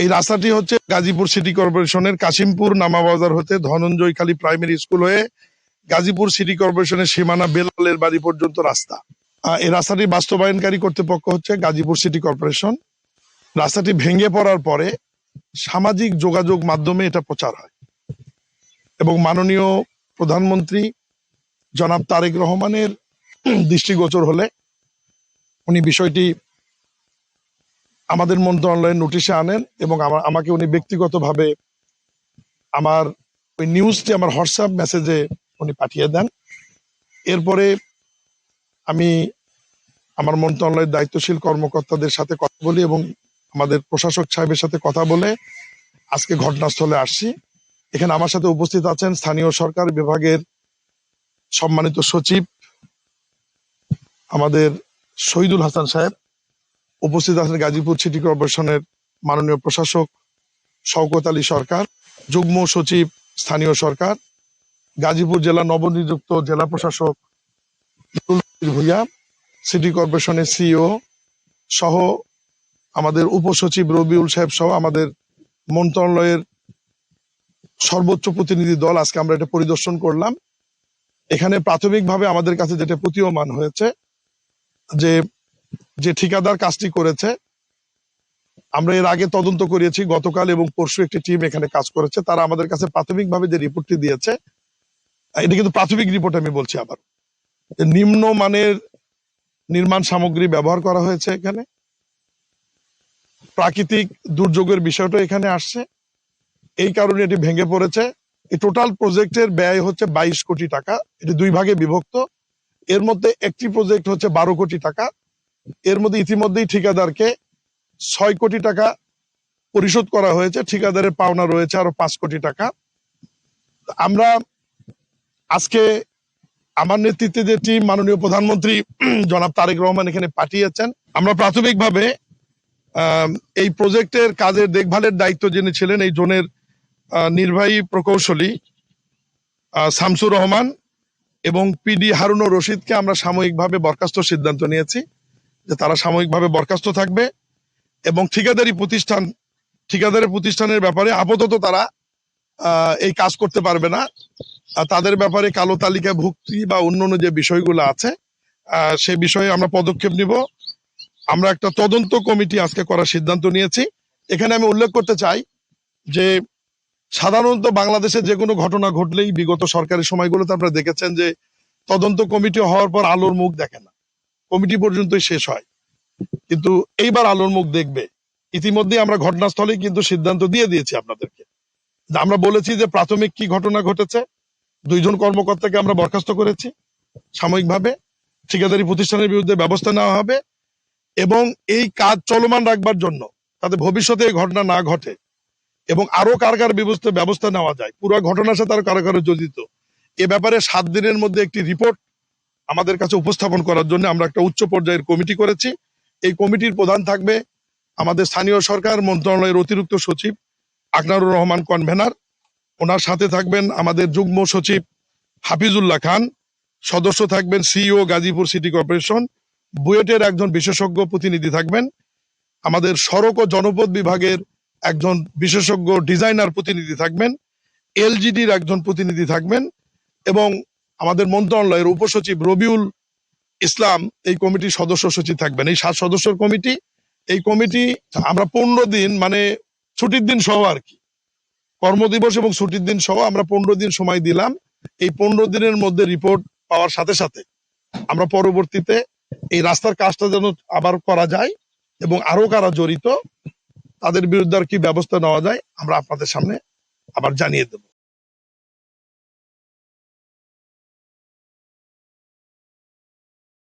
এই রাস্তাটি হচ্ছে গাজীপুর সিটি কর্পোরেশনের কাশিমপুর নামাবাজার হতে ধনঞ্জয় খালী প্রাইমারি স্কুল হয়ে গাজীপুর সিটি কর্পোরেশনের সীমানা বেলালের বাড়ি পর্যন্ত রাস্তা। এই রাস্তাটি বাস্তবায়নকারী কর্তৃপক্ষ হচ্ছে গাজীপুর সিটি কর্পোরেশন। রাস্তাটি ভেঙে পড়ার পরে সামাজিক যোগাযোগ মাধ্যমে এটা প্রচার হয় এবং মাননীয় প্রধানমন্ত্রী জনাব তারেক রহমানের দৃষ্টিগোচর হলে উনি বিষয়টি আমাদের মন্ত্রণালয়ের নোটিশে আনেন এবং আমাকে উনি ব্যক্তিগতভাবে আমার ওই নিউজটি আমার হোয়াটসঅ্যাপ মেসেজে উনি পাঠিয়ে দেন। এরপরে আমি আমার মন্ত্রণালয়ের দায়িত্বশীল কর্মকর্তাদের সাথে কথা বলি এবং আমাদের প্রশাসক সাহেবের সাথে কথা বলে আজকে ঘটনাস্থলে আসছি। এখানে আমার সাথে উপস্থিত আছেন স্থানীয় সরকার বিভাগের সম্মানিত সচিব আমাদের শহীদুল হাসান সাহেব, উপস্থিত আছেন গাজীপুর সিটি কর্পোরেশনের মাননীয় প্রশাসক শওকত আলী সরকার, যুগ্ম সচিব স্থানীয় সরকার, গাজীপুর জেলা নবনিযুক্ত জেলা প্রশাসক ভূঁইয়া, সিটি কর্পোরেশনের সিইও সহ আমাদের উপসচিব রবিউল সাহেব সহ আমাদের মন্ত্রণালয়ের সর্বোচ্চ প্রতিনিধি দল আজকে আমরা এটা পরিদর্শন করলাম। এখানে প্রাথমিকভাবে আমাদের কাছে যেটা প্রতীয়মান হয়েছে যে ঠিকাদার কাজটি করেছে, আমরা এর আগে তদন্ত করিয়েছি, গতকাল এবং পরশু একটি টিম এখানে কাজ করেছে। তারা আমাদের কাছে প্রাথমিকভাবে যে রিপোর্টটি দিয়েছে, এটা কিন্তু প্রাথমিক রিপোর্ট, আমি বলছি আবার, নিম্ন মানের নির্মাণ সামগ্রী ব্যবহার করা হয়েছে। এখানে প্রাকৃতিক দুর্যোগের বিষয়টা এখানে আসছে, এই কারণে এটি ভেঙে পড়েছে। এই টোটাল প্রজেক্টের ব্যয় হচ্ছে 22 কোটি টাকা। এটি দুই ভাগে বিভক্ত। এর মধ্যে একটি প্রজেক্ট হচ্ছে 12 কোটি টাকা। এর মধ্যে ইতিমধ্যেই ঠিকাদারকে 6 কোটি টাকা পরিশোধ করা হয়েছে। ঠিকাদারের পাওনা রয়েছে আরো 5 কোটি টাকা। আমরা আজকে আমার নেতৃত্বে যে টিম মাননীয় প্রধানমন্ত্রী জনাব তারেক রহমান এখানে পাঠিয়েছেন, আমরা প্রাথমিকভাবে এই প্রজেক্টের কাজের দেখভালের দায়িত্ব যিনি ছিলেন এই জোনের নির্বাহী প্রকৌশলী শামসুর রহমান এবং পিডি হারুনুর রশিদকে আমরা সাময়িকভাবে বরখাস্ত সিদ্ধান্ত নিয়েছি যে তারা সাময়িকভাবে বরখাস্ত থাকবে এবং ঠিকাদারি প্রতিষ্ঠানের ব্যাপারে আপাতত তারা এই কাজ করতে পারবে না। তাদের ব্যাপারে কালো তালিকা ভুক্তি বা অন্যান্য যে বিষয়গুলো আছে সে বিষয়ে আমরা পদক্ষেপ নিব। আমরা একটা তদন্ত কমিটি আজকে করার সিদ্ধান্ত নিয়েছি। এখানে আমি উল্লেখ করতে চাই যে সাধারণত বাংলাদেশে যে কোনো ঘটনা ঘটলেই বিগত সরকারি সময়গুলোতে আপনারা দেখেছেন যে তদন্ত কমিটি হওয়ার পর আলোর মুখ দেখে না, কমিটি পর্যন্তই শেষ হয়। কিন্তু এইবার আলোর মুখ দেখবে। ইতিমধ্যে আমরা ঘটনাস্থলে কিন্তু সিদ্ধান্ত দিয়ে দিয়েছি আপনাদেরকে। আমরা বলেছি যে প্রাথমিক কি ঘটনা ঘটেছে, 2 জন কর্মকর্তাকে আমরা বরখাস্ত করেছি সাময়িকভাবে, ঠিকাদারি প্রতিষ্ঠানের বিরুদ্ধে ব্যবস্থা নেওয়া হবে এবং এই কাজ চলমান রাখবার জন্য তাতে ভবিষ্যতে এই ঘটনা না ঘটে এবং আরো কার ব্যবস্থা নেওয়া যায়, পুরো ঘটনার সাথে আরো কারো জড়িত, এ ব্যাপারে 7 দিনের মধ্যে একটি রিপোর্ট আমাদের কাছে উপস্থাপন করার জন্য আমরা একটা উচ্চ পর্যায়ের কমিটি করেছি। এই কমিটির প্রধান থাকবে আমাদের স্থানীয় সরকার মন্ত্রণালয়ের অতিরিক্ত সচিব আকনারুর রহমান কনভেনার, ওনার সাথে থাকবেন আমাদের যুগ্ম সচিব হাফিজুল্লাহ খান, সদস্য থাকবেন সিইও গাজীপুর সিটি কর্পোরেশন, বুয়েটের একজন বিশেষজ্ঞ প্রতিনিধি থাকবেন, আমাদের সড়ক ও জনপথ বিভাগের একজন বিশেষজ্ঞ ডিজাইনার প্রতিনিধি থাকবেন, এলজিডির একজন প্রতিনিধি থাকবেন এবং আমাদের মন্ত্রণালয়ের উপসচিব রবিউল ইসলাম এই কমিটির সদস্য সচিব থাকবেন। এই 7 সদস্যের কমিটি, এই কমিটি আমরা 15 দিন মানে ছুটির দিন সহ আর কি, কর্মদিবস এবং ছুটির দিন সহ আমরা 15 দিন সময় দিলাম। এই 15 দিনের মধ্যে রিপোর্ট পাওয়ার সাথে সাথে আমরা পরবর্তীতে এই রাস্তার কাজটা যেন আবার করা যায় এবং আরো কারা জড়িত তাদের বিরুদ্ধে আর কি ব্যবস্থা নেওয়া যায় আমরা আপনাদের সামনে আবার জানিয়ে দেব।